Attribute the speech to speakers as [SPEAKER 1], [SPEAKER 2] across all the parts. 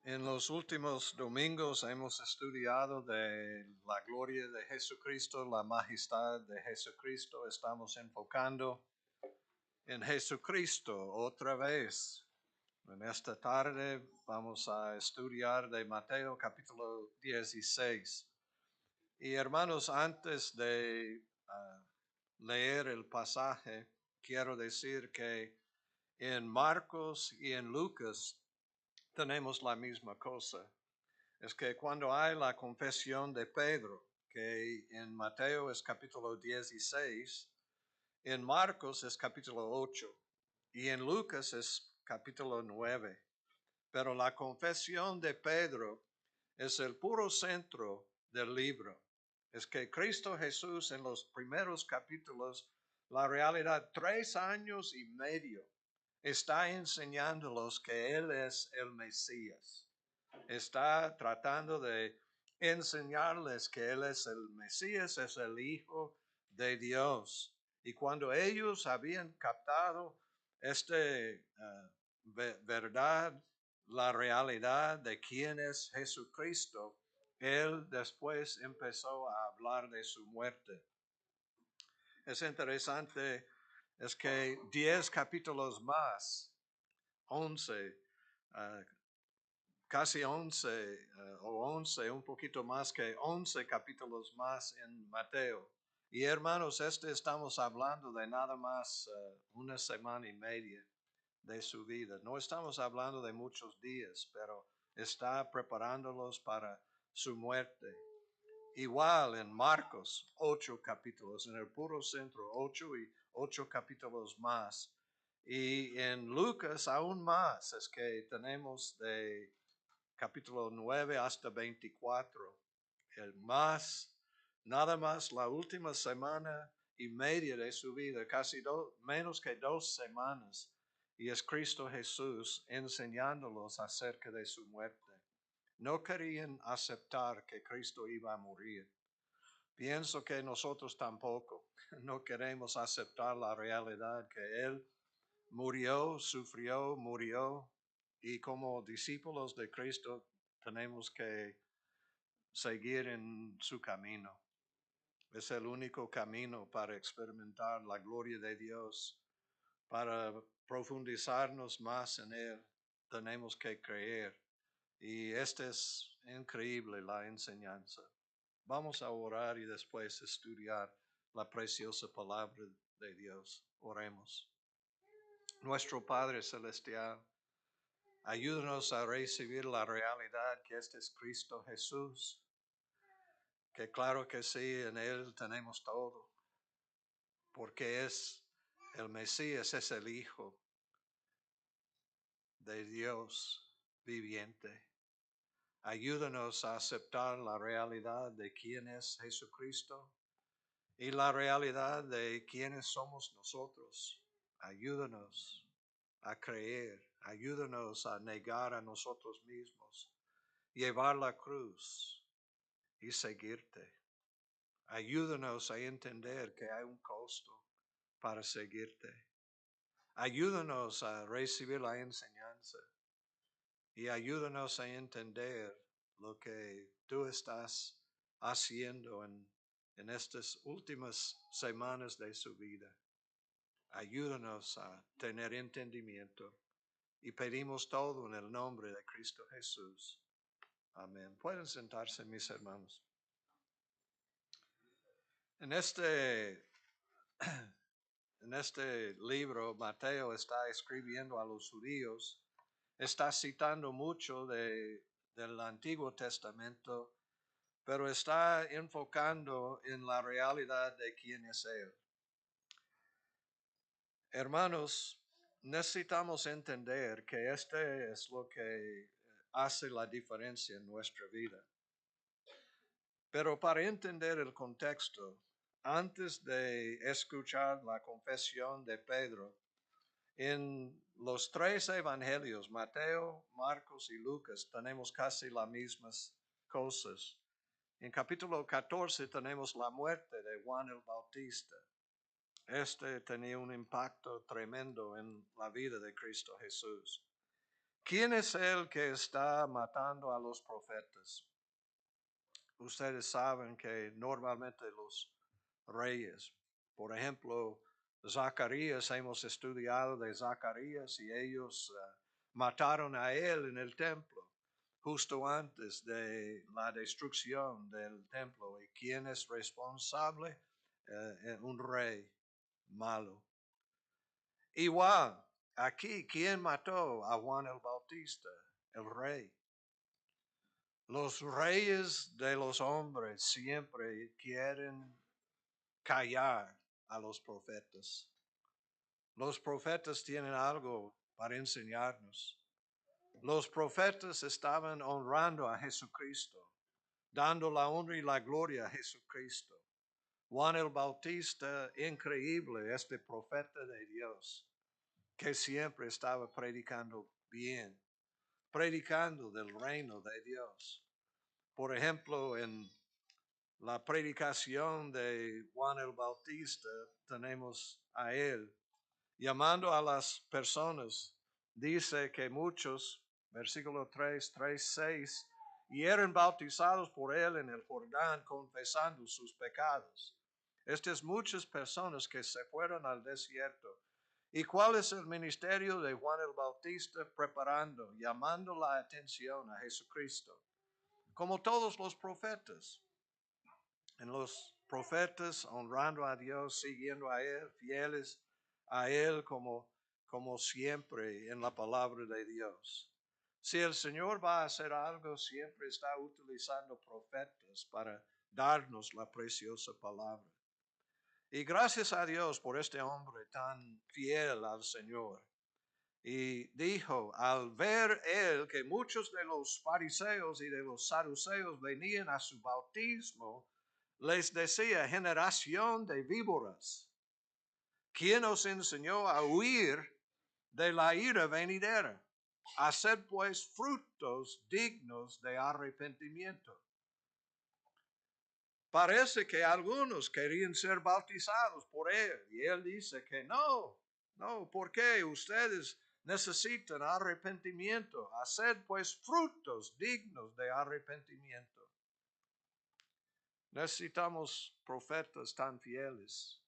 [SPEAKER 1] En los últimos domingos hemos estudiado de la gloria de Jesucristo, la majestad de Jesucristo. Estamos enfocando en Jesucristo otra vez. En esta tarde vamos a estudiar de Mateo capítulo 16. Y hermanos, antes de leer el pasaje, quiero decir que en Marcos y en Lucas tenemos la misma cosa. Es que cuando hay la confesión de Pedro, que en Mateo es capítulo 16, en Marcos es capítulo 8 y en Lucas es capítulo 9. Pero la confesión de Pedro es el puro centro del libro. Es que Cristo Jesús en los primeros capítulos, la realidad, 3 años y medio, está enseñándolos que Él es el Mesías. Está tratando de enseñarles que Él es el Mesías, es el Hijo de Dios. Y cuando ellos habían captado este verdad, la realidad de quién es Jesucristo, Él después empezó a hablar de su muerte. Es interesante, es que 10 capítulos más, 11, casi 11 o 11, un poquito más que 11 capítulos más en Mateo. Y hermanos, estamos hablando de nada más una semana y media de su vida. No estamos hablando de muchos días, pero está preparándolos para su muerte. Igual en Marcos, 8 capítulos, en el puro centro, 8 y 8 capítulos más. Y en Lucas aún más, es que tenemos de capítulo 9 hasta 24. El más, nada más la última semana y media de su vida, casi menos que 2 semanas. Y es Cristo Jesús enseñándolos acerca de su muerte. No querían aceptar que Cristo iba a morir. Pienso que nosotros tampoco. No queremos aceptar la realidad que Él murió, sufrió, murió. Y como discípulos de Cristo tenemos que seguir en su camino. Es el único camino para experimentar la gloria de Dios, para profundizarnos más en Él. Tenemos que creer. Y esta es increíble la enseñanza. Vamos a orar y después estudiar la preciosa palabra de Dios. Oremos. Nuestro Padre Celestial, ayúdanos a recibir la realidad que este es Cristo Jesús, que claro que sí, en Él tenemos todo, porque es el Mesías, es el Hijo de Dios viviente. Ayúdanos a aceptar la realidad de quién es Jesucristo y la realidad de quiénes somos nosotros. Ayúdanos a creer, ayúdanos a negar a nosotros mismos, llevar la cruz y seguirte. Ayúdanos a entender que hay un costo para seguirte. Ayúdanos a recibir la enseñanza y ayúdanos a entender lo que tú estás haciendo en estas últimas semanas de su vida. Ayúdanos a tener entendimiento y pedimos todo en el nombre de Cristo Jesús. Amén. Pueden sentarse, mis hermanos. En este libro, Mateo está escribiendo a los judíos, está citando mucho del Antiguo Testamento, pero está enfocando en la realidad de quién es Él. Hermanos, necesitamos entender que este es lo que hace la diferencia en nuestra vida. Pero para entender el contexto, antes de escuchar la confesión de Pedro, en los 3 evangelios, Mateo, Marcos y Lucas, tenemos casi las mismas cosas. En capítulo 14 tenemos la muerte de Juan el Bautista. Este tenía un impacto tremendo en la vida de Cristo Jesús. ¿Quién es el que está matando a los profetas? Ustedes saben que normalmente los reyes, por ejemplo, Zacarías, hemos estudiado de Zacarías y ellos mataron a él en el templo justo antes de la destrucción del templo. ¿Y quién es responsable? Un rey malo. Igual, aquí, ¿quién mató a Juan el Bautista? El rey. Los reyes de los hombres siempre quieren callar a los profetas. Los profetas tienen algo para enseñarnos. Los profetas estaban honrando a Jesucristo, dando la honra y la gloria a Jesucristo. Juan el Bautista, increíble, este profeta de Dios, que siempre estaba predicando bien, predicando del reino de Dios. Por ejemplo, en la predicación de Juan el Bautista tenemos a él llamando a las personas. Dice que muchos, versículo 3:6, y eran bautizados por él en el Jordán confesando sus pecados. Estas muchas personas que se fueron al desierto. ¿Y cuál es el ministerio de Juan el Bautista? Preparando, llamando la atención a Jesucristo. Como todos los profetas. En los profetas honrando a Dios, siguiendo a Él, fieles a Él como siempre en la palabra de Dios. Si el Señor va a hacer algo, siempre está utilizando profetas para darnos la preciosa palabra. Y gracias a Dios por este hombre tan fiel al Señor. Y dijo, al ver él que muchos de los fariseos y de los saduceos venían a su bautismo, les decía, generación de víboras, ¿quién os enseñó a huir de la ira venidera? Haced pues frutos dignos de arrepentimiento. Parece que algunos querían ser bautizados por él y él dice que no, ¿por qué? Ustedes necesitan arrepentimiento. Haced pues frutos dignos de arrepentimiento. Necesitamos profetas tan fieles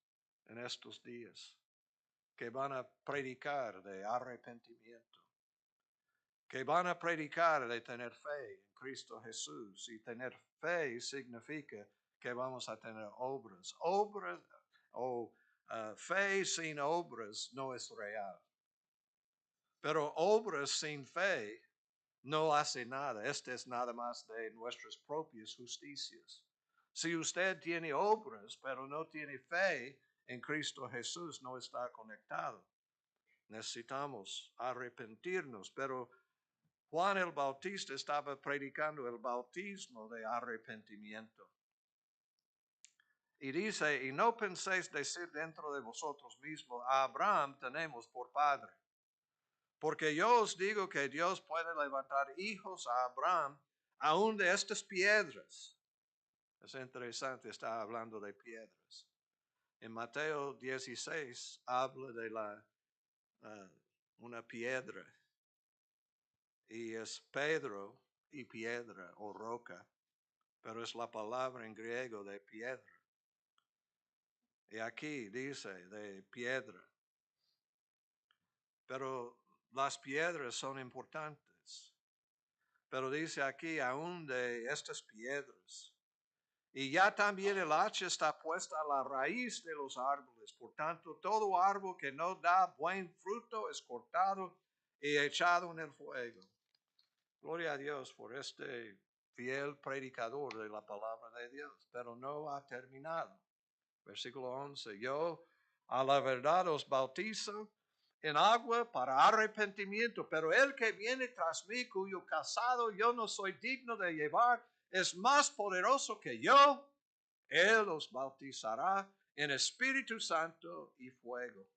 [SPEAKER 1] en estos días que van a predicar de arrepentimiento, que van a predicar de tener fe en Cristo Jesús. Y tener fe significa que vamos a tener obras. Obras o fe sin obras no es real. Pero obras sin fe no hace nada. Este es nada más de nuestras propias justicias. Si usted tiene obras, pero no tiene fe en Cristo Jesús, no está conectado. Necesitamos arrepentirnos, pero Juan el Bautista estaba predicando el bautismo de arrepentimiento. Y dice, y no penséis decir dentro de vosotros mismos, a Abraham tenemos por padre. Porque yo os digo que Dios puede levantar hijos a Abraham aún de estas piedras. Es interesante, está hablando de piedras. En Mateo 16 habla de una piedra. Y es Pedro y piedra o roca. Pero es la palabra en griego de piedra. Y aquí dice de piedra. Pero las piedras son importantes. Pero dice aquí aún de estas piedras. Y ya también el hacha está puesta a la raíz de los árboles. Por tanto, todo árbol que no da buen fruto es cortado y echado en el fuego. Gloria a Dios por este fiel predicador de la palabra de Dios. Pero no ha terminado. Versículo 11. Yo a la verdad os bautizo en agua para arrepentimiento, pero el que viene tras mí, cuyo calzado yo no soy digno de llevar, es más poderoso que yo. Él os bautizará en Espíritu Santo y fuego.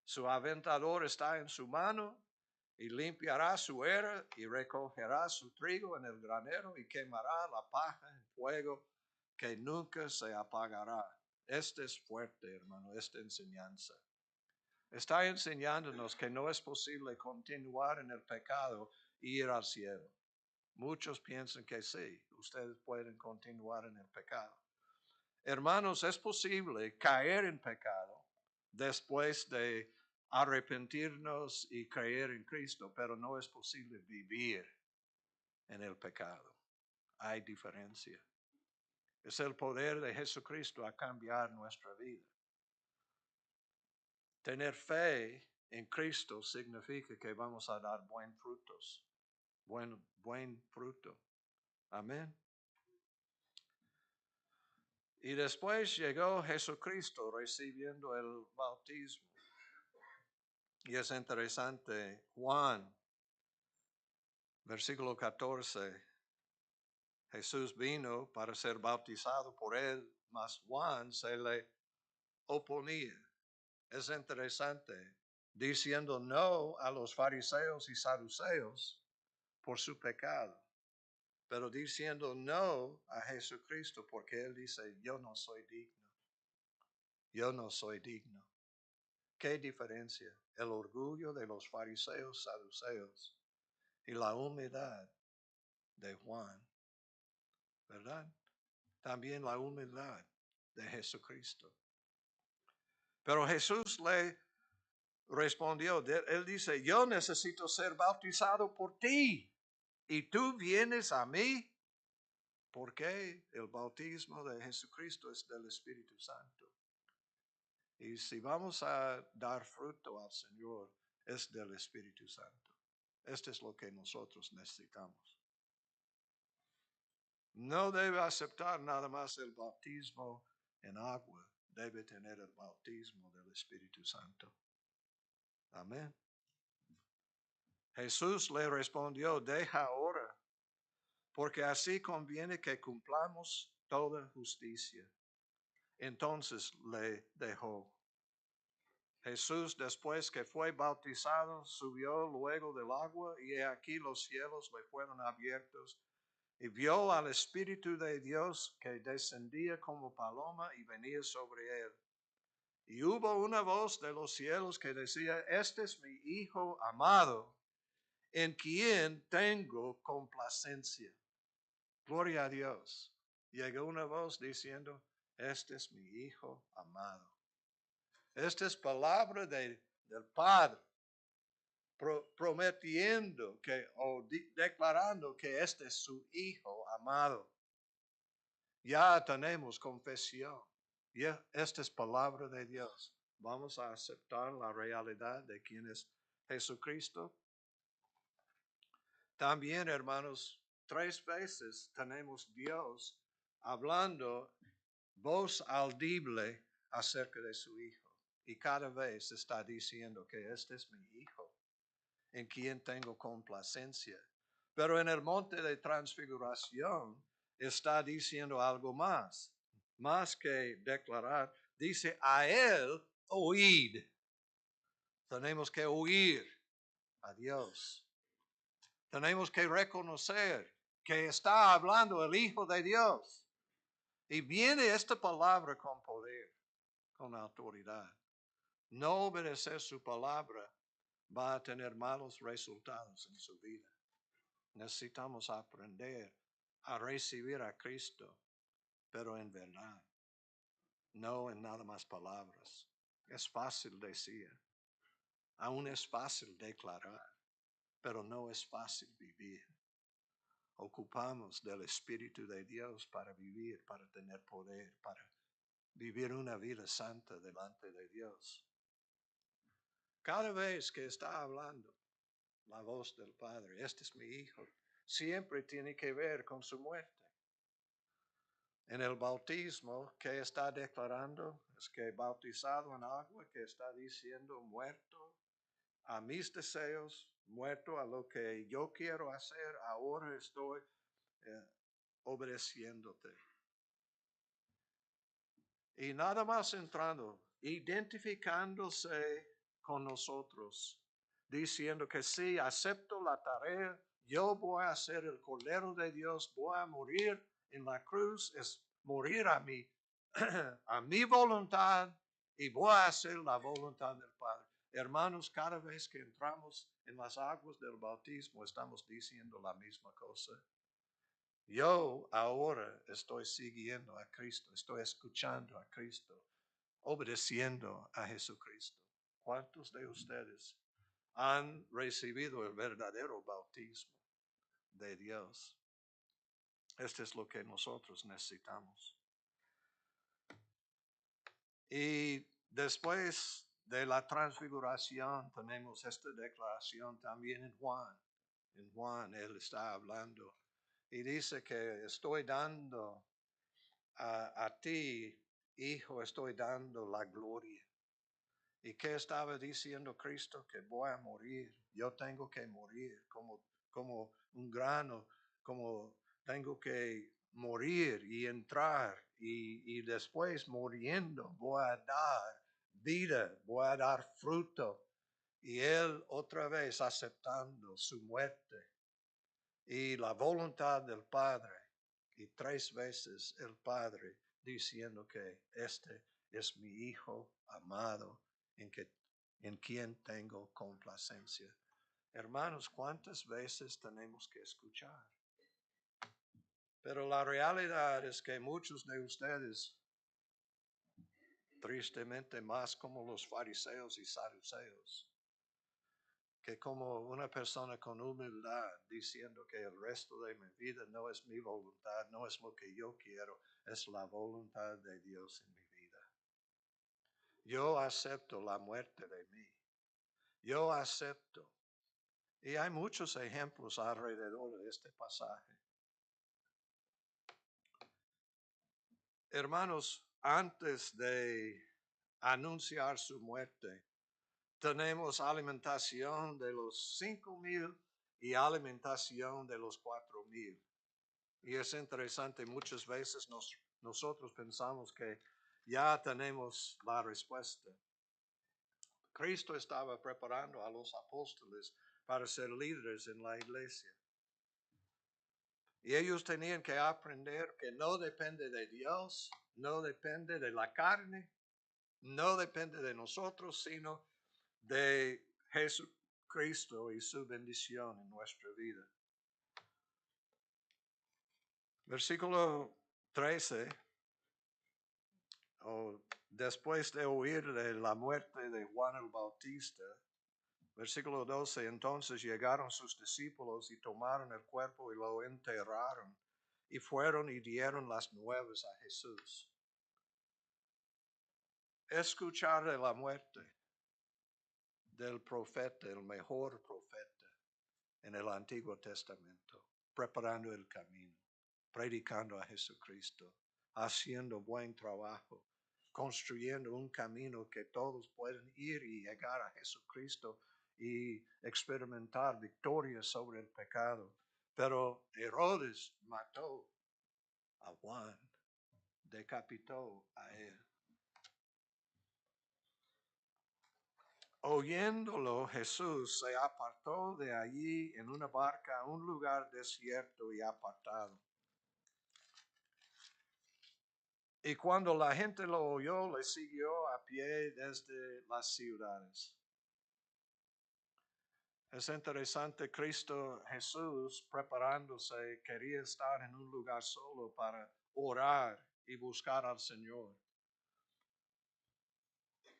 [SPEAKER 1] Su aventador está en su mano y limpiará su era y recogerá su trigo en el granero y quemará la paja en fuego que nunca se apagará. Este es fuerte, hermano, esta enseñanza. Está enseñándonos que no es posible continuar en el pecado y ir al cielo. Muchos piensan que sí, ustedes pueden continuar en el pecado. Hermanos, es posible caer en pecado después de arrepentirnos y creer en Cristo, pero no es posible vivir en el pecado. Hay diferencia. Es el poder de Jesucristo a cambiar nuestra vida. Tener fe en Cristo significa que vamos a dar buen fruto. Amén. Y después llegó Jesucristo recibiendo el bautismo. Y es interesante, Juan, versículo 14, Jesús vino para ser bautizado por él, mas Juan se le oponía. Es interesante, diciendo no a los fariseos y saduceos por su pecado, pero diciendo no a Jesucristo porque él dice, yo no soy digno. Yo no soy digno. ¿Qué diferencia? El orgullo de los fariseos, saduceos y la humildad de Juan, ¿verdad? También la humildad de Jesucristo. Pero Jesús le respondió, él dice, yo necesito ser bautizado por ti y tú vienes a mí. Porque el bautismo de Jesucristo es del Espíritu Santo. Y si vamos a dar fruto al Señor, es del Espíritu Santo. Esto es lo que nosotros necesitamos. No debe aceptar nada más el bautismo en agua. Debe tener el bautismo del Espíritu Santo. Amén. Jesús le respondió, deja ahora, porque así conviene que cumplamos toda justicia. Entonces le dejó. Jesús, después que fue bautizado, subió luego del agua y he aquí los cielos le fueron abiertos y vio al Espíritu de Dios que descendía como paloma y venía sobre él. Y hubo una voz de los cielos que decía, este es mi Hijo amado, en quien tengo complacencia. Gloria a Dios. Llegó una voz diciendo, este es mi Hijo amado. Esta es palabra del Padre, prometiendo que, o declarando que este es su Hijo amado. Ya tenemos confesión. Ya, esta es palabra de Dios. Vamos a aceptar la realidad de quién es Jesucristo. También, hermanos, 3 veces tenemos Dios hablando voz audible acerca de su Hijo. Y cada vez está diciendo que este es mi Hijo, en quien tengo complacencia. Pero en el monte de transfiguración está diciendo algo más que declarar. Dice, a Él oíd. Tenemos que oír a Dios. Tenemos que reconocer que está hablando el Hijo de Dios. Y viene esta palabra con poder, con autoridad. No obedecer su palabra va a tener malos resultados en su vida. Necesitamos aprender a recibir a Cristo, pero en verdad, no en nada más palabras. Es fácil decir, aún es fácil declarar, pero no es fácil vivir. Ocupamos del Espíritu de Dios para vivir, para tener poder, para vivir una vida santa delante de Dios. Cada vez que está hablando la voz del Padre, este es mi Hijo, siempre tiene que ver con su muerte. En el bautismo, ¿qué está declarando? Es que bautizado en agua, que está diciendo muerto a mis deseos, muerto a lo que yo quiero hacer, ahora estoy obedeciéndote. Y nada más entrando, identificándose con nosotros, diciendo que sí, acepto la tarea, yo voy a ser el Cordero de Dios, voy a morir en la cruz, es morir a mi voluntad y voy a hacer la voluntad del Padre. Hermanos, cada vez que entramos en las aguas del bautismo, estamos diciendo la misma cosa. Yo ahora estoy siguiendo a Cristo, estoy escuchando a Cristo, obedeciendo a Jesucristo. ¿Cuántos de ustedes han recibido el verdadero bautismo de Dios? Esto es lo que nosotros necesitamos. Y después de la transfiguración tenemos esta declaración también en Juan. En Juan él está hablando y dice que estoy dando a ti, hijo, estoy dando la gloria. ¿Y qué estaba diciendo Cristo? Que voy a morir. Yo tengo que morir como un grano, como tengo que morir y entrar y después muriendo voy a dar vida, voy a dar fruto. Y él otra vez aceptando su muerte y la voluntad del Padre. Y 3 veces el Padre diciendo que este es mi Hijo amado en quien tengo complacencia. Hermanos, ¿cuántas veces tenemos que escuchar? Pero la realidad es que muchos de ustedes, tristemente más como los fariseos y saduceos, que como una persona con humildad diciendo que el resto de mi vida no es mi voluntad, no es lo que yo quiero, es la voluntad de Dios en mi vida. Yo acepto la muerte de mí. Yo acepto. Y hay muchos ejemplos alrededor de este pasaje. Hermanos, antes de anunciar su muerte, tenemos alimentación de los 5,000 y alimentación de los 4,000. Y es interesante, muchas veces nosotros pensamos que ya tenemos la respuesta. Cristo estaba preparando a los apóstoles para ser líderes en la iglesia. Y ellos tenían que aprender que no depende de Dios, no depende de la carne, no depende de nosotros, sino de Jesucristo y su bendición en nuestra vida. Versículo 13, después de oír de la muerte de Juan el Bautista, versículo 12, entonces llegaron sus discípulos y tomaron el cuerpo y lo enterraron y fueron y dieron las nuevas a Jesús. Escuchar de la muerte del profeta, el mejor profeta en el Antiguo Testamento, preparando el camino, predicando a Jesucristo, haciendo buen trabajo, construyendo un camino que todos pueden ir y llegar a Jesucristo y experimentar victoria sobre el pecado. Pero Herodes mató a Juan, decapitó a él. Oyéndolo, Jesús se apartó de allí en una barca a un lugar desierto y apartado. Y cuando la gente lo oyó, le siguió a pie desde las ciudades. Es interesante, Cristo Jesús preparándose, quería estar en un lugar solo para orar y buscar al Señor.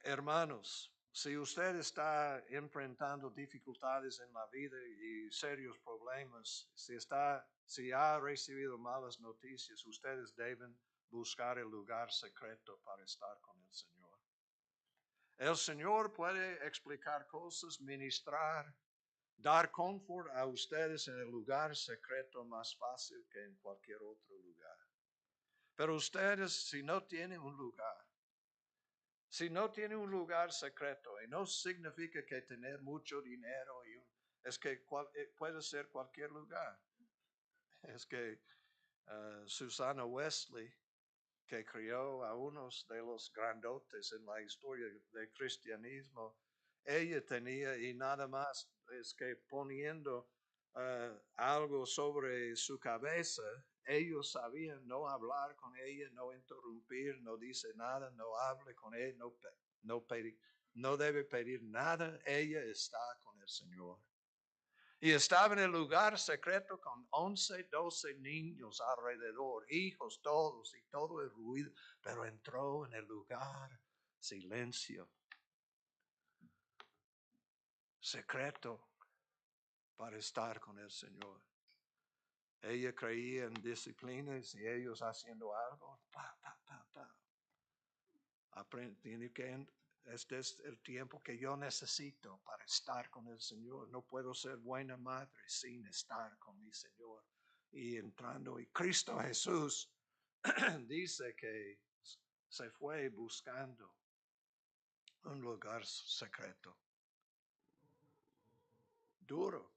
[SPEAKER 1] Hermanos, si usted está enfrentando dificultades en la vida y serios problemas, si ha recibido malas noticias, ustedes deben buscar el lugar secreto para estar con el Señor. El Señor puede explicar cosas, ministrar, dar confort a ustedes en el lugar secreto más fácil que en cualquier otro lugar. Pero ustedes, si no tienen un lugar, si no tiene un lugar secreto, y no significa que tener mucho dinero, es que puede ser cualquier lugar. Es que Susana Wesley, que crió a unos de los grandotes en la historia del cristianismo, ella tenía y nada más es que poniendo algo sobre su cabeza ellos sabían no hablar con ella, no interrumpir, no dice nada, no hable con ella, no debe pedir nada. Ella está con el Señor. Y estaba en el lugar secreto con 11, 12 niños alrededor, hijos todos y todo el ruido, pero entró en el lugar silencio, secreto para estar con el Señor. Ella creía en disciplinas y ellos haciendo algo, Tiene que, este es el tiempo que yo necesito para estar con el Señor. No puedo ser buena madre sin estar con mi Señor. Y entrando, y Cristo Jesús dice que se fue buscando un lugar secreto. Duro,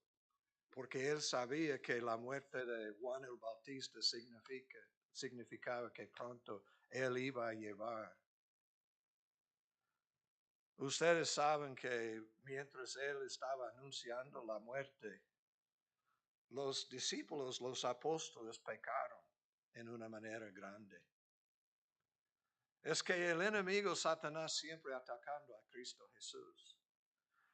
[SPEAKER 1] porque él sabía que la muerte de Juan el Bautista significaba que pronto él iba a llevar. Ustedes saben que mientras él estaba anunciando la muerte, los discípulos, los apóstoles pecaron en una manera grande. Es que el enemigo Satanás siempre atacando a Cristo Jesús.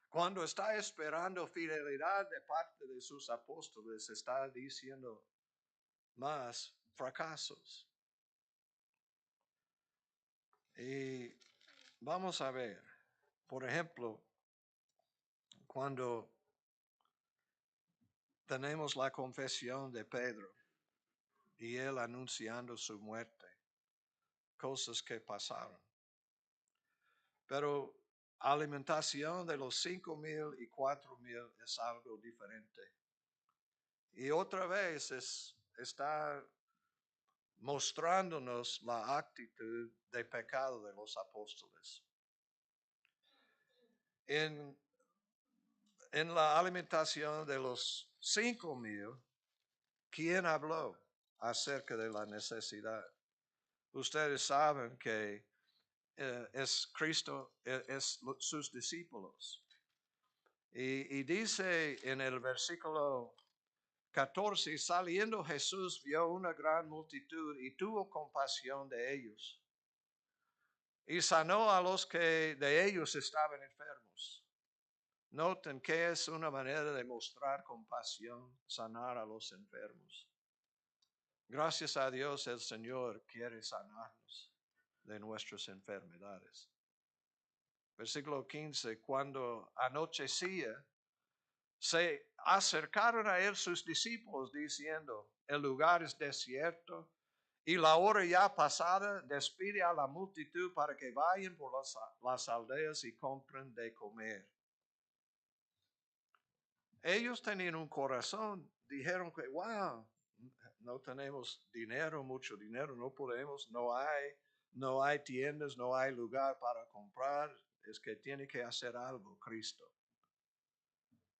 [SPEAKER 1] Cuando está esperando fidelidad de parte de sus apóstoles, está diciendo más fracasos. Y vamos a ver, por ejemplo, cuando tenemos la confesión de Pedro y él anunciando su muerte, cosas que pasaron. Pero alimentación de los 5,000 y 4,000 es algo diferente. Y otra vez está mostrándonos la actitud de pecado de los apóstoles. En la alimentación de los 5,000, ¿quién habló acerca de la necesidad? Ustedes saben que es Cristo, es sus discípulos. Y dice en el versículo 14, saliendo Jesús vio una gran multitud y tuvo compasión de ellos. Y sanó a los que de ellos estaban enfermos. Noten que es una manera de mostrar compasión, sanar a los enfermos. Gracias a Dios el Señor quiere sanarnos de nuestras enfermedades. Versículo 15, cuando anochecía, se acercaron a él sus discípulos diciendo, el lugar es desierto y la hora ya pasada, despide a la multitud para que vayan por las aldeas y compren de comer. Ellos tenían un corazón, dijeron que, wow, no tenemos dinero, mucho dinero, no podemos, no hay tiendas, no hay lugar para comprar, es que tiene que hacer algo Cristo.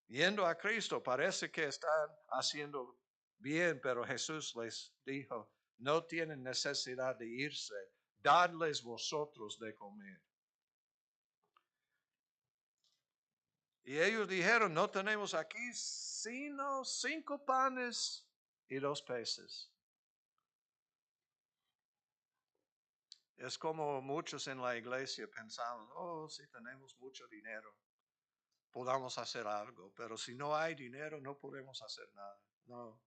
[SPEAKER 1] Yendo a Cristo, parece que están haciendo bien, pero Jesús les dijo, no tienen necesidad de irse, dadles vosotros de comer. Y ellos dijeron, no tenemos aquí sino 5 panes y 2 peces. Es como muchos en la iglesia pensamos, oh, si tenemos mucho dinero, podamos hacer algo, pero si no hay dinero no podemos hacer nada. No,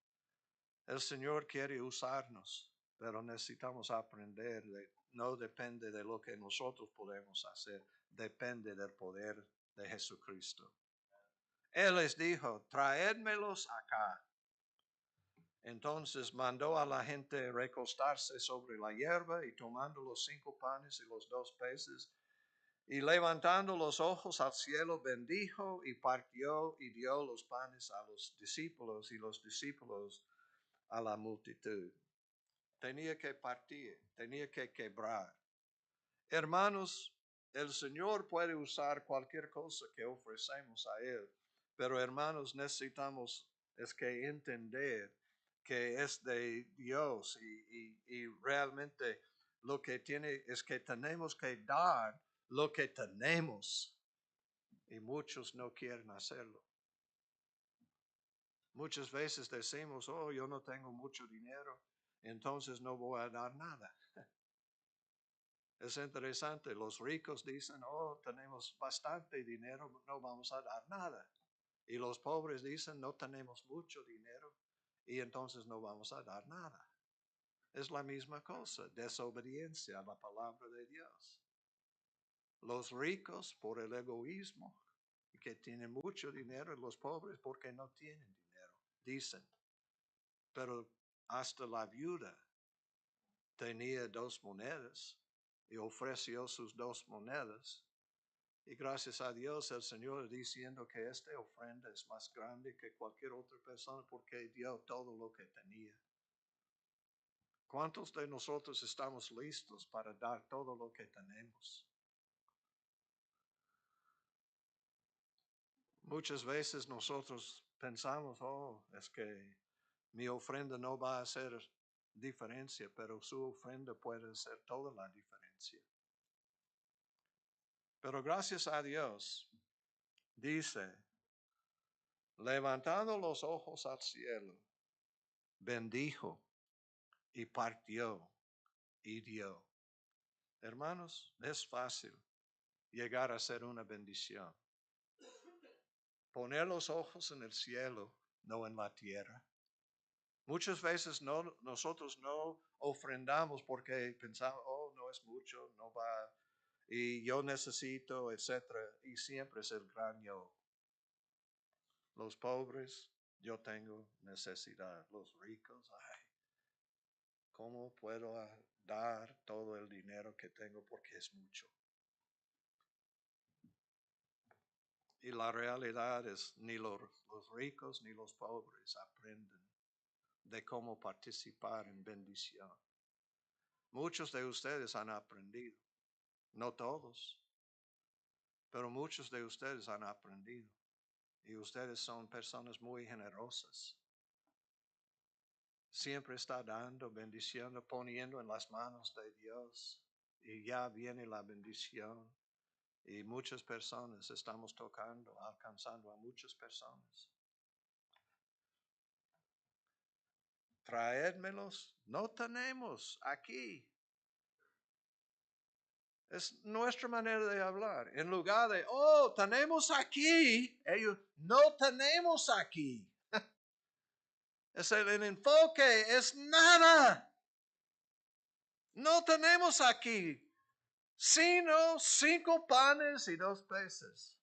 [SPEAKER 1] el Señor quiere usarnos, pero necesitamos aprender, no depende de lo que nosotros podemos hacer, depende del poder de Jesucristo. Él les dijo, traédmelos acá. Entonces mandó a la gente recostarse sobre la hierba y tomando los 5 panes y los 2 peces, y levantando los ojos al cielo, bendijo y partió y dio los panes a los discípulos y los discípulos a la multitud. Tenía que partir, tenía que quebrar. Hermanos, el Señor puede usar cualquier cosa que ofrecemos a Él, pero hermanos, necesitamos es que entender que es de Dios y realmente lo que tiene es que tenemos que dar lo que tenemos y muchos no quieren hacerlo. Muchas veces decimos, oh, yo no tengo mucho dinero. entonces no voy a dar nada. Es interesante, los ricos dicen, oh, tenemos bastante dinero, no vamos a dar nada. Y los pobres dicen, no tenemos mucho dinero y entonces no vamos a dar nada. Es la misma cosa, desobediencia a la palabra de Dios. Los ricos por el egoísmo, que tienen mucho dinero, y los pobres porque no tienen dinero, dicen. Pero hasta la viuda tenía 2 monedas y ofreció sus 2 monedas. Y gracias a Dios el Señor diciendo que esta ofrenda es más grande que cualquier otra persona porque dio todo lo que tenía. ¿Cuántos de nosotros estamos listos para dar todo lo que tenemos? Muchas veces nosotros pensamos, oh, es que mi ofrenda no va a hacer diferencia, pero su ofrenda puede hacer toda la diferencia. Pero gracias a Dios, dice, levantando los ojos al cielo, bendijo y partió y dio. Hermanos, es fácil llegar a ser una bendición. Poner los ojos en el cielo, no en la tierra. Muchas veces nosotros no ofrendamos porque pensamos, oh, no es mucho, no va, y yo necesito, etcétera, y siempre es el gran yo. Los pobres, yo tengo necesidad. Los ricos, ay, ¿cómo puedo dar todo el dinero que tengo porque es mucho? Y la realidad es, ni los ricos ni los pobres aprenden de cómo participar en bendición. Muchos de ustedes han aprendido, no todos, pero muchos de ustedes han aprendido. Y ustedes son personas muy generosas. Siempre está dando, bendiciendo, poniendo en las manos de Dios. Y ya viene la bendición. Y muchas personas estamos tocando, alcanzando a muchas personas. Traédmelos, no tenemos aquí. Es nuestra manera de hablar. En lugar de, oh, tenemos aquí, ellos, no tenemos aquí. Es el enfoque, es nada. No tenemos aquí, sino 5 panes y 2 peces.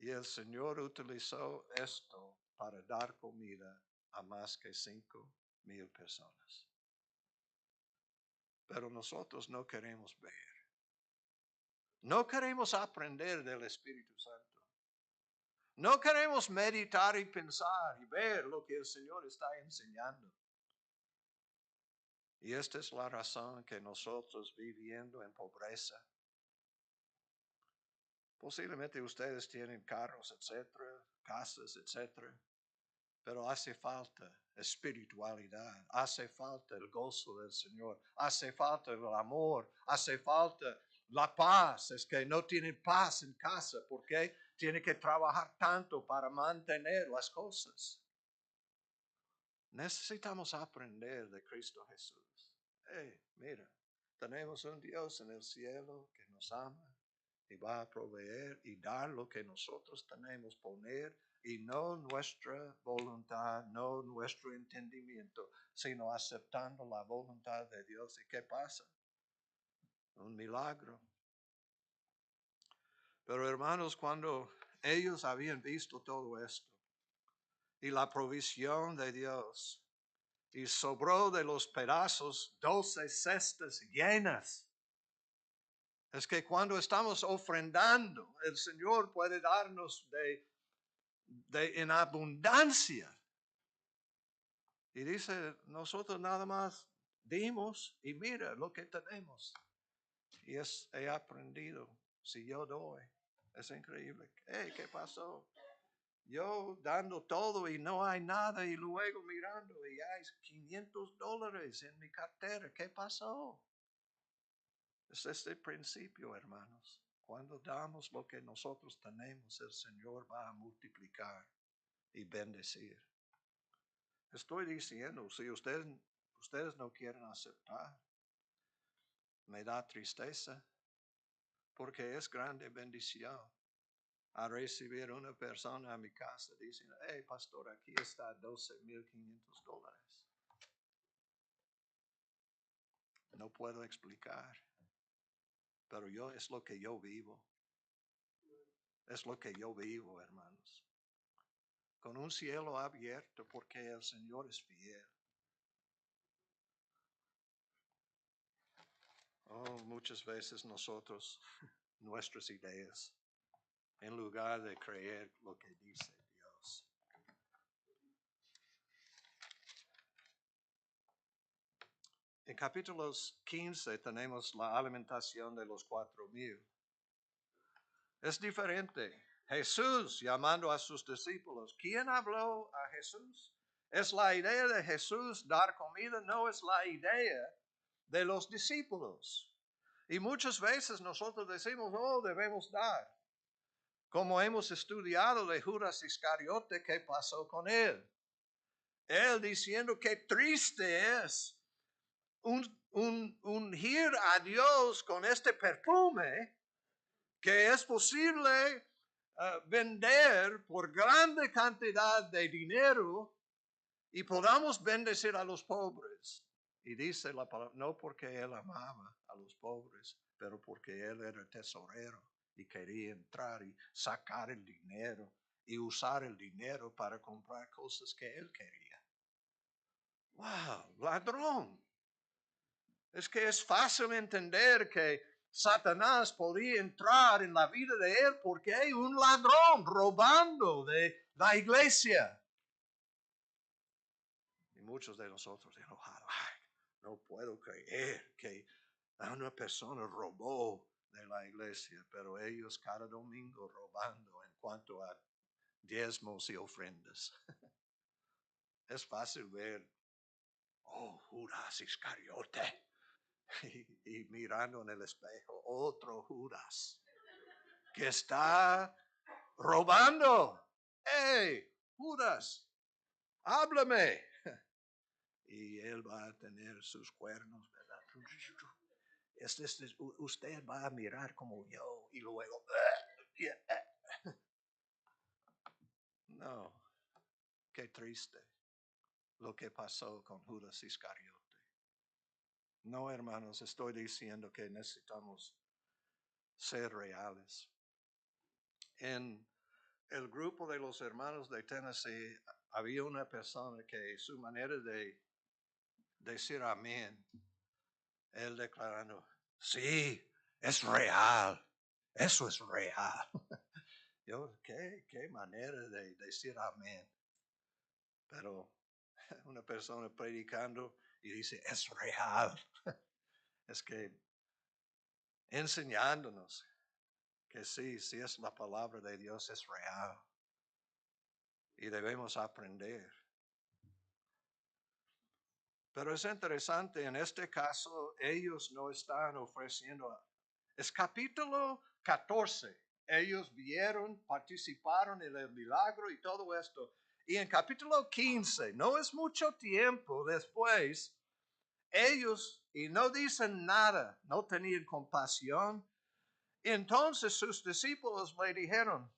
[SPEAKER 1] Y el Señor utilizó esto para dar comida a más que 5,000 personas. Pero nosotros no queremos ver. No queremos aprender del Espíritu Santo. No queremos meditar y pensar y ver lo que el Señor está enseñando. Y esta es la razón que nosotros viviendo en pobreza. Posiblemente ustedes tienen carros, etcétera, casas, etcétera. Pero hace falta espiritualidad, hace falta el gozo del Señor, hace falta el amor, hace falta la paz. Es que no tienen paz en casa porque tienen que trabajar tanto para mantener las cosas. Necesitamos aprender de Cristo Jesús. Mira, tenemos un Dios en el cielo que nos ama y va a proveer y dar lo que nosotros tenemos, poner, y no nuestra voluntad, no nuestro entendimiento, sino aceptando la voluntad de Dios. ¿Y qué pasa? Un milagro. Pero hermanos, cuando ellos habían visto todo esto y la provisión de Dios, y sobró de los pedazos 12 cestas llenas. Es que cuando estamos ofrendando, el Señor puede darnos en abundancia. Y dice, nosotros nada más dimos y mira lo que tenemos. Y he aprendido, si yo doy, es increíble. ¿Qué pasó? Yo dando todo y no hay nada y luego mirando y hay $500 en mi cartera. ¿Qué pasó? Es este principio, hermanos. Cuando damos lo que nosotros tenemos, el Señor va a multiplicar y bendecir. Estoy diciendo, si ustedes no quieren aceptar, me da tristeza, porque es grande bendición a recibir una persona a mi casa diciendo, hey, pastor, aquí está $12,500. No puedo explicar, pero es lo que yo vivo. Es lo que yo vivo, hermanos. Con un cielo abierto, porque el Señor es fiel. Oh, muchas veces nosotros, nuestras ideas, en lugar de creer lo que dice Dios. En capítulos 15 tenemos la alimentación de los 4,000. Es diferente. Jesús llamando a sus discípulos. ¿Quién habló a Jesús? ¿Es la idea de Jesús dar comida? No, es la idea de los discípulos. Y muchas veces nosotros decimos, oh, debemos dar. Como hemos estudiado de Judas Iscariote, ¿qué pasó con él? Él diciendo que triste es ungir a Dios con este perfume, que es posible vender por grande cantidad de dinero y podamos bendecir a los pobres. Y dice la palabra, no porque él amaba a los pobres, pero porque él era tesorero y quería entrar y sacar el dinero y usar el dinero para comprar cosas que él quería. ¡Wow! Ladrón. Es que es fácil entender que Satanás podía entrar en la vida de él porque hay un ladrón robando de la iglesia. Y muchos de nosotros enojados, no puedo creer que una persona robó de la iglesia, pero ellos cada domingo robando en cuanto a diezmos y ofrendas. Es fácil ver, oh, Judas Iscariote. Y mirando en el espejo, otro Judas que está robando. ¡Hey, Judas! ¡Háblame! Y él va a tener sus cuernos, ¿verdad? Usted va a mirar como yo y luego... No, qué triste lo que pasó con Judas Iscariote. No, hermanos, estoy diciendo que necesitamos ser reales. En el grupo de los hermanos de Tennessee había una persona que su manera de decir amén, él declarando, sí, es real, eso es real. Yo, qué manera de decir amén. Pero una persona predicando y dice, es real. Es que enseñándonos que sí es la palabra de Dios, es real. Y debemos aprender. Pero es interesante, en este caso, ellos no están ofreciendo. Es capítulo 14. Ellos vieron, participaron en el milagro y todo esto. Y en capítulo 15, no es mucho tiempo después, ellos, y no dicen nada, no tenían compasión. Entonces sus discípulos le dijeron,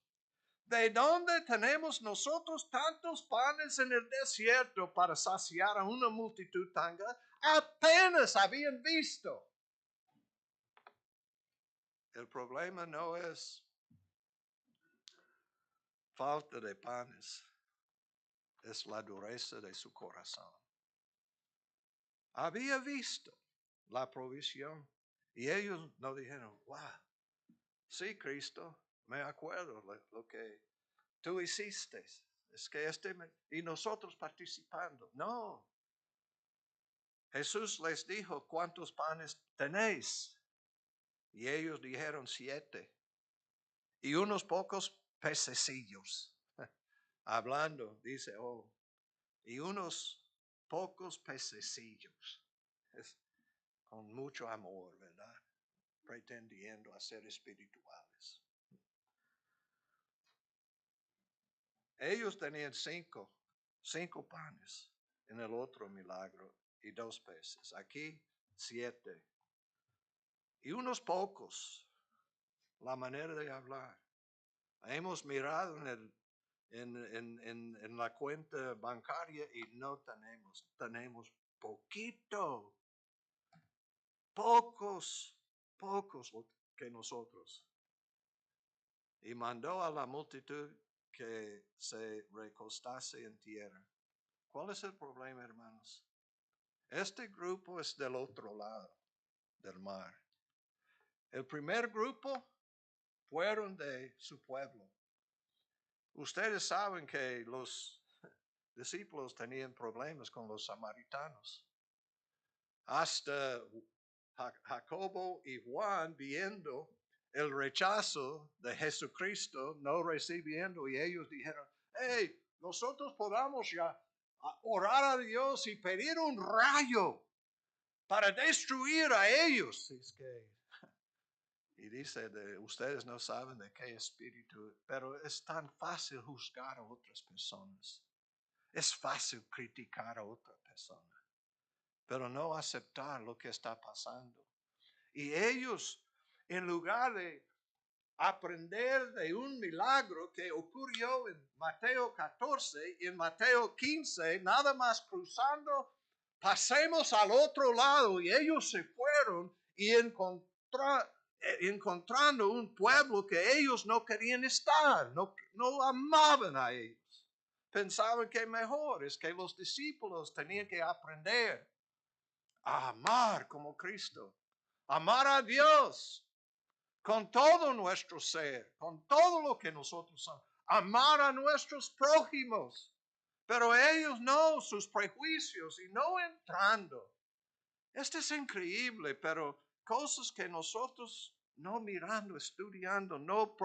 [SPEAKER 1] ¿de dónde tenemos nosotros tantos panes en el desierto para saciar a una multitud tan grande? Apenas habían visto. El problema no es falta de panes, es la dureza de su corazón. Había visto la provisión y ellos no dijeron, wow, sí, Cristo, me acuerdo lo que tú hiciste. Es que y nosotros participando. No. Jesús les dijo, ¿cuántos panes tenéis? Y ellos dijeron 7. Y unos pocos pececillos. Hablando, dice, oh, y unos pocos pececillos. Es con mucho amor, ¿verdad? Pretendiendo ser espirituales. Ellos tenían 5 panes. en el otro milagro y 2 peces. Aquí 7. Y unos pocos, la manera de hablar. Hemos mirado en la cuenta bancaria y no tenemos poquito, pocos que nosotros. Y mandó a la multitud que se recostase en tierra. ¿Cuál es el problema, hermanos? Este grupo es del otro lado del mar. El primer grupo fueron de su pueblo. Ustedes saben que los discípulos tenían problemas con los samaritanos. Hasta Jacobo y Juan, viendo el rechazo de Jesucristo, no recibiendo, y ellos dijeron, hey, nosotros podamos ya orar a Dios y pedir un rayo para destruir a ellos. Y dice, ustedes no saben de qué espíritu, pero es tan fácil juzgar a otras personas. Es fácil criticar a otra persona, pero no aceptar lo que está pasando. Y ellos, en lugar de aprender de un milagro que ocurrió en Mateo 14 y en Mateo 15, nada más cruzando, pasemos al otro lado, y ellos se fueron y encontrando un pueblo que ellos no querían estar, no amaban a ellos. Pensaban que mejor es que los discípulos tenían que aprender a amar como Cristo, amar a Dios con todo nuestro ser, con todo lo que nosotros somos, amar a nuestros prójimos, pero ellos no, sus prejuicios y no entrando. Esto es increíble, pero cosas que nosotros no mirando, estudiando, no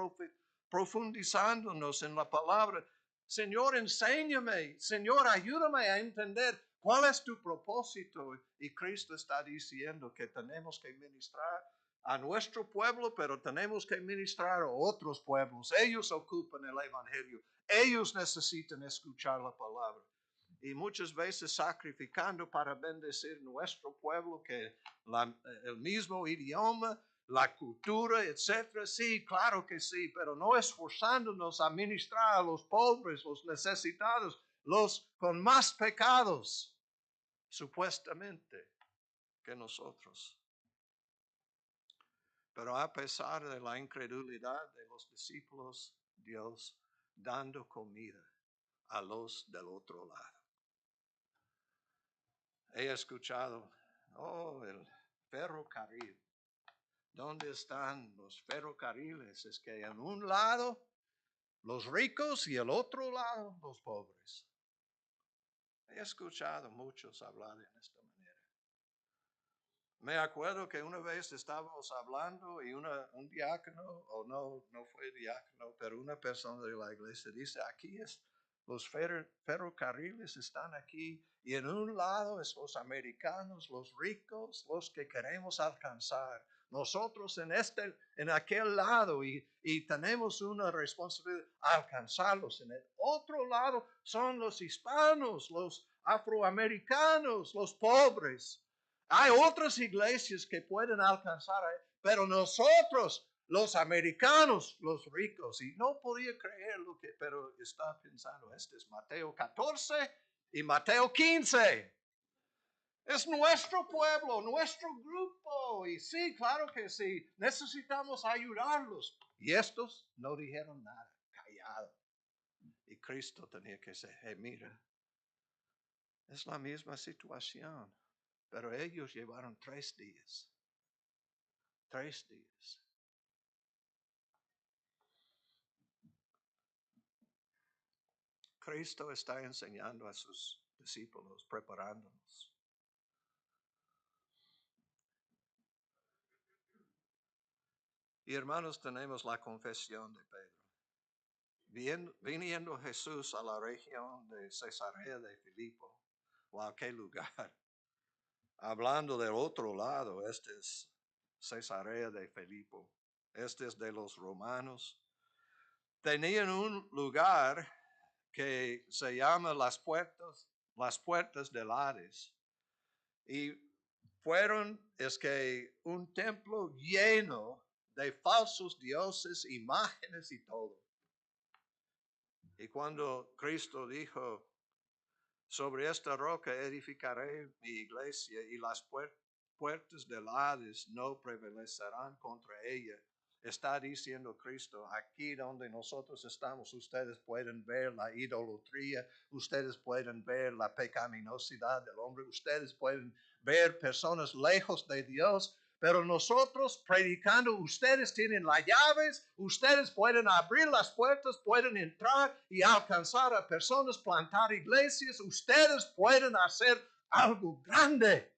[SPEAKER 1] profundizándonos en la palabra. Señor, enséñame, Señor, ayúdame a entender cuál es tu propósito. Y Cristo está diciendo que tenemos que ministrar a nuestro pueblo, pero tenemos que ministrar a otros pueblos. Ellos ocupan el evangelio. Ellos necesitan escuchar la palabra. Y muchas veces sacrificando para bendecir nuestro pueblo, que el mismo idioma, la cultura, etcétera. Sí, claro que sí, pero no esforzándonos a ministrar a los pobres, los necesitados, los con más pecados, supuestamente, que nosotros. Pero a pesar de la incredulidad de los discípulos, Dios dando comida a los del otro lado. He escuchado, el ferrocarril. ¿Dónde están los ferrocarriles? Es que en un lado los ricos y el otro lado los pobres. He escuchado muchos hablar en esta manera. Me acuerdo que una vez estábamos hablando y un diácono, o no fue diácono, pero una persona de la iglesia dice, aquí los ferrocarriles están aquí y en un lado es los americanos, los ricos, los que queremos alcanzar. Nosotros en aquel lado y tenemos una responsabilidad alcanzarlos. En el otro lado son los hispanos, los afroamericanos, los pobres. Hay otras iglesias que pueden alcanzar, pero nosotros, los americanos, los ricos, y no podía creer lo que, pero estaba pensando, este es Mateo 14 y Mateo 15. Es nuestro pueblo, nuestro grupo, y sí, claro que sí, necesitamos ayudarlos. Y estos no dijeron nada, callado. Y Cristo tenía que decir, mira, es la misma situación. Pero ellos llevaron 3 días. 3 días. Cristo está enseñando a sus discípulos, preparándonos. Y hermanos, tenemos la confesión de Pedro. Viniendo Jesús a la región de Cesarea de Filipo, o a qué lugar, hablando del otro lado, este es Cesarea de Filipo, este es de los romanos. Tenían un lugar que se llama las puertas las puertas del Hades. Y fueron, es que un templo lleno de falsos dioses, imágenes y todo. Y cuando Cristo dijo, sobre esta roca edificaré mi iglesia y las puertas del Hades no prevalecerán contra ella, está diciendo Cristo, aquí donde nosotros estamos, ustedes pueden ver la idolatría, ustedes pueden ver la pecaminosidad del hombre, ustedes pueden ver personas lejos de Dios, pero nosotros predicando, ustedes tienen las llaves, ustedes pueden abrir las puertas, pueden entrar y alcanzar a personas, plantar iglesias, ustedes pueden hacer algo grande.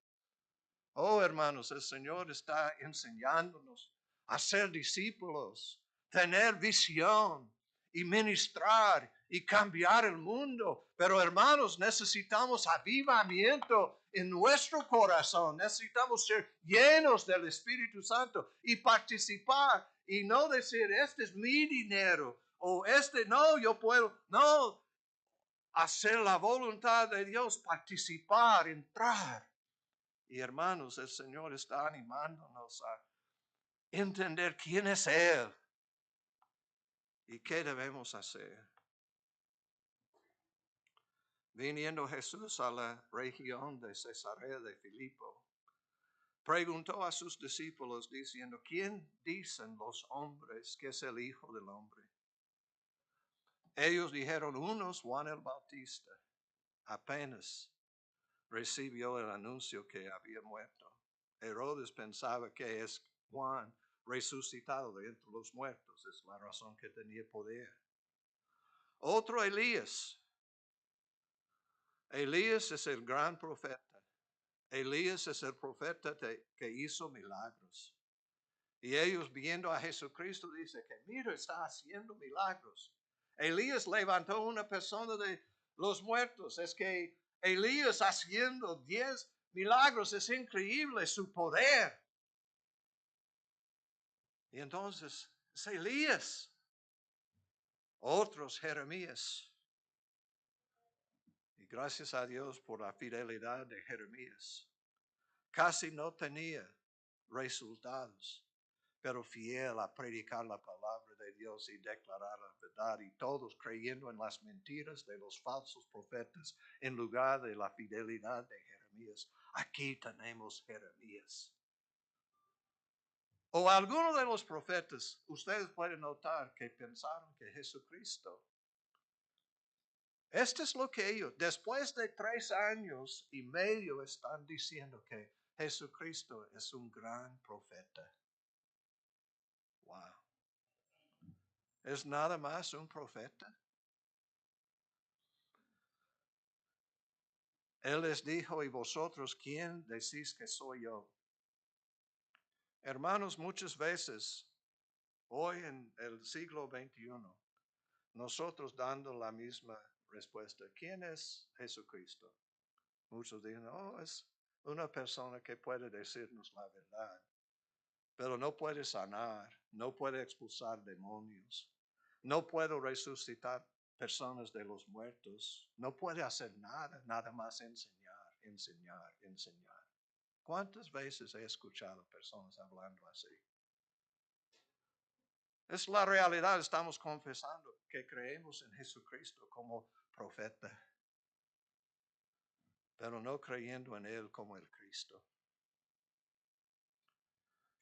[SPEAKER 1] Oh, hermanos, el Señor está enseñándonos a ser discípulos, tener visión y ministrar y cambiar el mundo. Pero, hermanos, necesitamos avivamiento en nuestro corazón. Necesitamos ser llenos del Espíritu Santo y participar y no decir, este es mi dinero o este no, yo puedo. No, hacer la voluntad de Dios, participar, entrar. Y hermanos, el Señor está animándonos a entender quién es Él y qué debemos hacer. Viniendo Jesús a la región de Cesarea de Filipo, preguntó a sus discípulos diciendo, ¿quién dicen los hombres que es el Hijo del Hombre? Ellos dijeron, unos Juan el Bautista, apenas recibió el anuncio que había muerto. Herodes pensaba que es Juan resucitado de entre los muertos, es la razón que tenía poder. Otro Elías. Elías es el gran profeta. Elías es el profeta que hizo milagros. Y ellos viendo a Jesucristo dicen que mira, está haciendo milagros. Elías levantó una persona de los muertos. Es que Elías haciendo 10 milagros, es increíble su poder. Y entonces es Elías. Otros Jeremías. Y gracias a Dios por la fidelidad de Jeremías. Casi no tenía resultados, pero fiel a predicar la palabra de Dios y declarar la verdad, y todos creyendo en las mentiras de los falsos profetas en lugar de la fidelidad de Jeremías. Aquí tenemos Jeremías. O algunos de los profetas, ustedes pueden notar que pensaron que Jesucristo. Esto es lo que ellos, después de 3 años y medio, están diciendo que Jesucristo es un gran profeta. Wow. ¿Es nada más un profeta? Él les dijo, ¿y vosotros quién decís que soy yo? Hermanos, muchas veces, hoy en el siglo XXI, nosotros dando la misma respuesta. ¿Quién es Jesucristo? Muchos dicen, oh, es una persona que puede decirnos la verdad, pero no puede sanar, no puede expulsar demonios, no puede resucitar personas de los muertos, no puede hacer nada, nada más enseñar, enseñar, enseñar. ¿Cuántas veces he escuchado personas hablando así? Es la realidad, estamos confesando que creemos en Jesucristo como profeta, pero no creyendo en Él como el Cristo.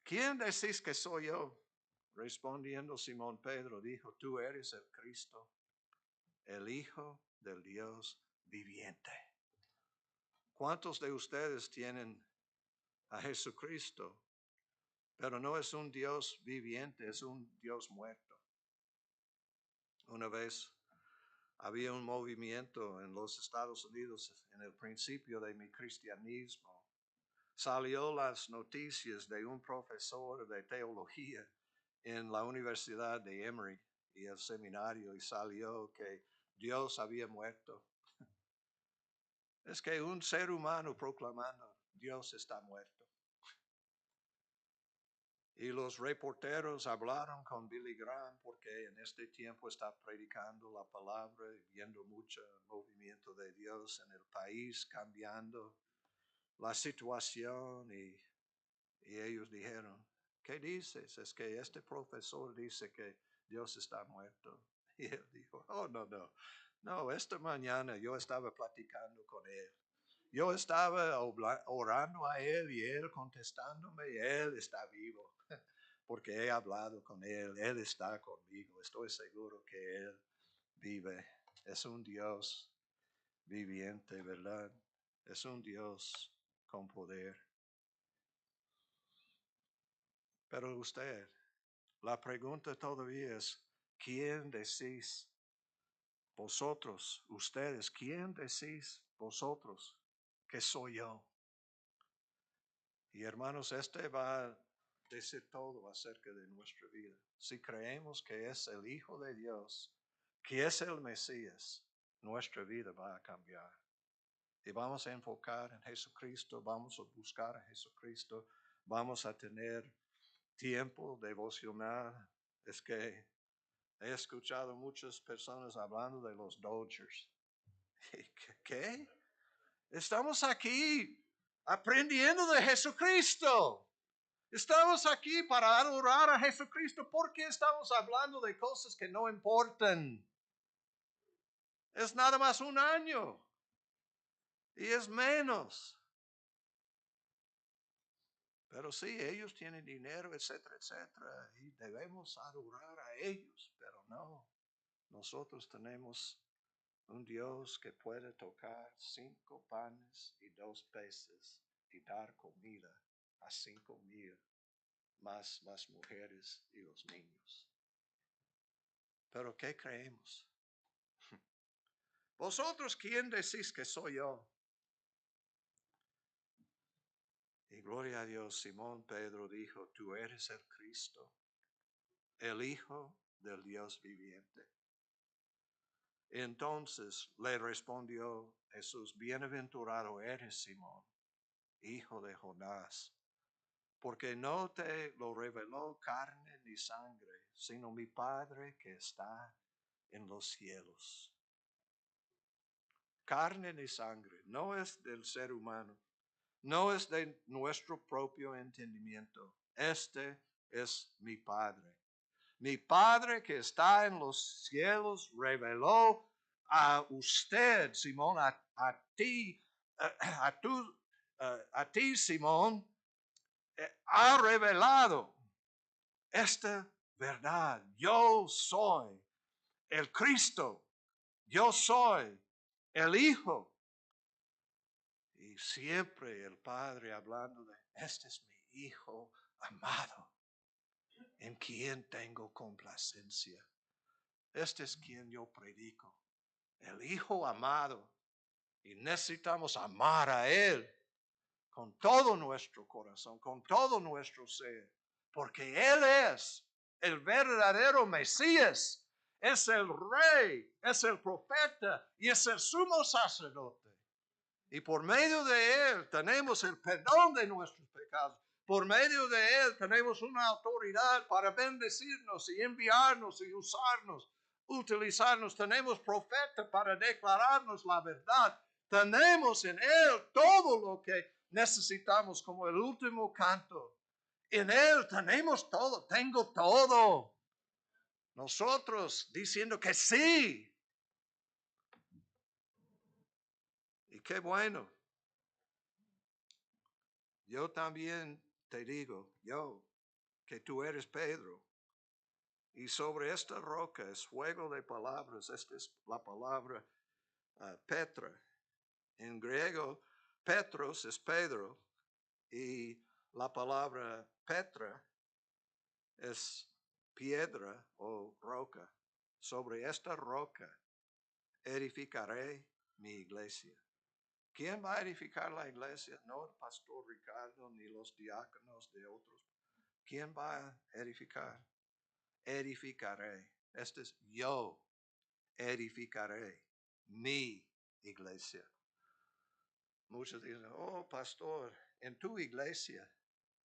[SPEAKER 1] ¿Quién decís que soy yo? Respondiendo Simón Pedro dijo, tú eres el Cristo, el Hijo del Dios viviente. ¿Cuántos de ustedes tienen a Jesucristo? Pero no es un Dios viviente, es un Dios muerto. Una vez había un movimiento en los Estados Unidos en el principio de mi cristianismo. Salió las noticias de un profesor de teología en la Universidad de Emory y el seminario, y salió que Dios había muerto. Es que un ser humano proclamando Dios está muerto. Y los reporteros hablaron con Billy Graham porque en este tiempo está predicando la palabra y viendo mucho movimiento de Dios en el país, cambiando la situación. Y ellos dijeron, ¿qué dices? Es que este profesor dice que Dios está muerto. Y él dijo, oh, no, esta mañana yo estaba platicando con él. Yo estaba orando a él y él contestándome, él está vivo, porque he hablado con él está conmigo, estoy seguro que él vive. Es un Dios viviente, ¿verdad? Es un Dios con poder. Pero usted, la pregunta todavía es, ¿quién decís vosotros, ustedes, quién decís vosotros que soy yo? Y hermanos, este va a decir todo acerca de nuestra vida. Si creemos que es el Hijo de Dios, que es el Mesías, nuestra vida va a cambiar. Y vamos a enfocar en Jesucristo, vamos a buscar a Jesucristo, vamos a tener tiempo devocional. Es que he escuchado muchas personas hablando de los Dodgers. ¿Qué? Estamos aquí aprendiendo de Jesucristo. Estamos aquí para adorar a Jesucristo. ¿Por qué estamos hablando de cosas que no importan? Es nada más un año. Y es menos. Pero sí, ellos tienen dinero, etcétera, etcétera. Y debemos adorar a ellos. Pero no. Nosotros tenemos un Dios que puede tocar 5 panes y 2 peces y dar comida a 5,000, más las mujeres y los niños. Pero ¿qué creemos? ¿Vosotros quién decís que soy yo? Y gloria a Dios, Simón Pedro dijo, tú eres el Cristo, el Hijo del Dios viviente. Entonces le respondió Jesús, bienaventurado eres Simón, hijo de Jonás, porque no te lo reveló carne ni sangre, sino mi Padre que está en los cielos. Carne ni sangre, no es del ser humano, no es de nuestro propio entendimiento. Este es mi Padre. Mi Padre que está en los cielos reveló a usted, Simón, a ti, a ti, Simón, ha revelado esta verdad. Yo soy el Cristo. Yo soy el Hijo. Y siempre el Padre hablando de, este es mi Hijo amado, en quien tengo complacencia. Este es quien yo predico, el Hijo amado. Y necesitamos amar a Él con todo nuestro corazón, con todo nuestro ser, porque Él es el verdadero Mesías, es el Rey, es el profeta y es el sumo sacerdote. Y por medio de Él tenemos el perdón de nuestros pecados. Por medio de Él tenemos una autoridad para bendecirnos y enviarnos y usarnos, utilizarnos. Tenemos profeta para declararnos la verdad. Tenemos en Él todo lo que necesitamos, como el último canto. En Él tenemos todo, tengo todo. Nosotros diciendo que sí. Y qué bueno. Yo también te digo, que tú eres Pedro. Y sobre esta roca es juego de palabras. Esta es la palabra Petra. En griego, Petros es Pedro. Y la palabra Petra es piedra o roca. Sobre esta roca edificaré mi iglesia. ¿Quién va a edificar la iglesia? No el pastor Ricardo ni los diáconos de otros. ¿Quién va a edificar? Edificaré. Este es yo. Edificaré mi iglesia. Muchos dicen, oh pastor, en tu iglesia,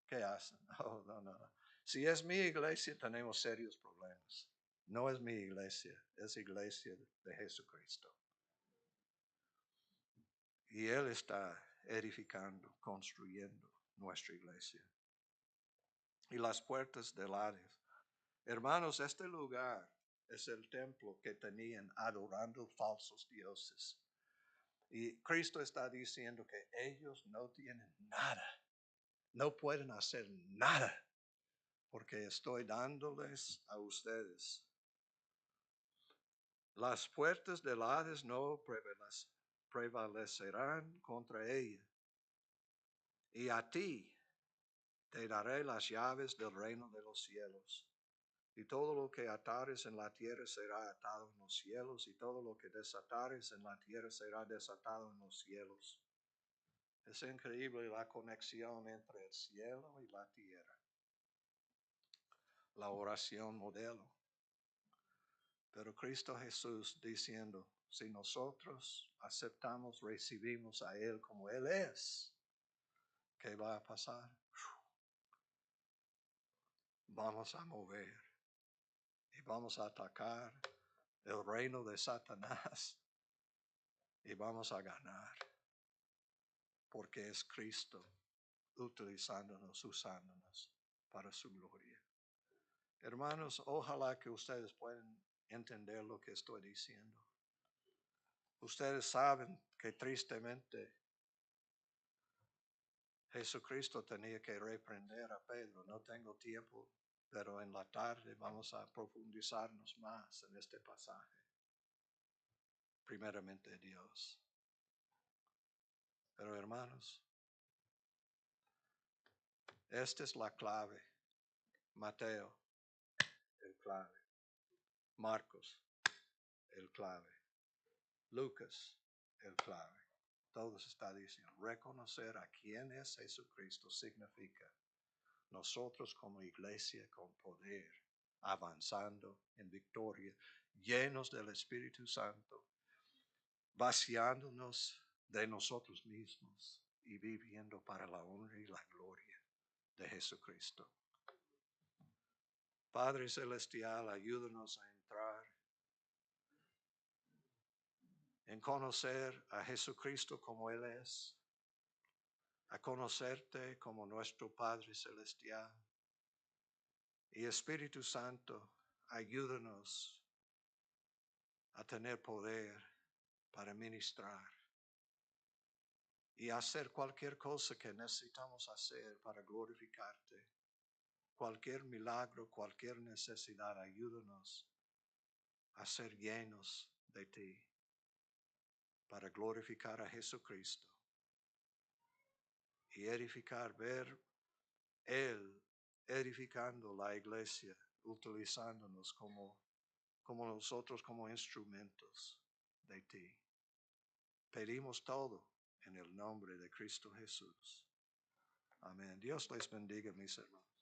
[SPEAKER 1] ¿qué hacen? Oh, no. Si es mi iglesia, tenemos serios problemas. No es mi iglesia, es iglesia de Jesucristo. Y Él está edificando, construyendo nuestra iglesia. Y las puertas del Hades. Hermanos, este lugar es el templo que tenían adorando falsos dioses. Y Cristo está diciendo que ellos no tienen nada, no pueden hacer nada, porque estoy dándoles a ustedes. Las puertas del Hades no prevalecerán contra ella. Y a ti te daré las llaves del reino de los cielos. Y todo lo que atares en la tierra será atado en los cielos, y todo lo que desatares en la tierra será desatado en los cielos. Es increíble la conexión entre el cielo y la tierra. La oración modelo. Pero Cristo Jesús diciendo, si nosotros aceptamos, recibimos a Él como Él es, ¿qué va a pasar? Vamos a mover y vamos a atacar el reino de Satanás y vamos a ganar, porque es Cristo utilizándonos, usándonos para su gloria. Hermanos, ojalá que ustedes puedan entender lo que estoy diciendo. Ustedes saben que tristemente Jesucristo tenía que reprender a Pedro. No tengo tiempo, pero en la tarde vamos a profundizarnos más en este pasaje. Primeramente Dios. Pero hermanos, esta es la clave. Mateo, el clave. Marcos, el clave. Lucas, el clave. Todos está diciendo, reconocer a quién es Jesucristo significa nosotros como iglesia con poder, avanzando en victoria, llenos del Espíritu Santo, vaciándonos de nosotros mismos y viviendo para la honra y la gloria de Jesucristo. Padre Celestial, ayúdanos a entrar en conocer a Jesucristo como Él es, a conocerte como nuestro Padre Celestial. Y Espíritu Santo, ayúdanos a tener poder para ministrar y hacer cualquier cosa que necesitamos hacer para glorificarte. Cualquier milagro, cualquier necesidad, ayúdanos a ser llenos de ti para glorificar a Jesucristo y edificar, ver Él edificando la iglesia, utilizándonos como nosotros como instrumentos de ti. Pedimos todo en el nombre de Cristo Jesús. Amén. Dios les bendiga, mis hermanos.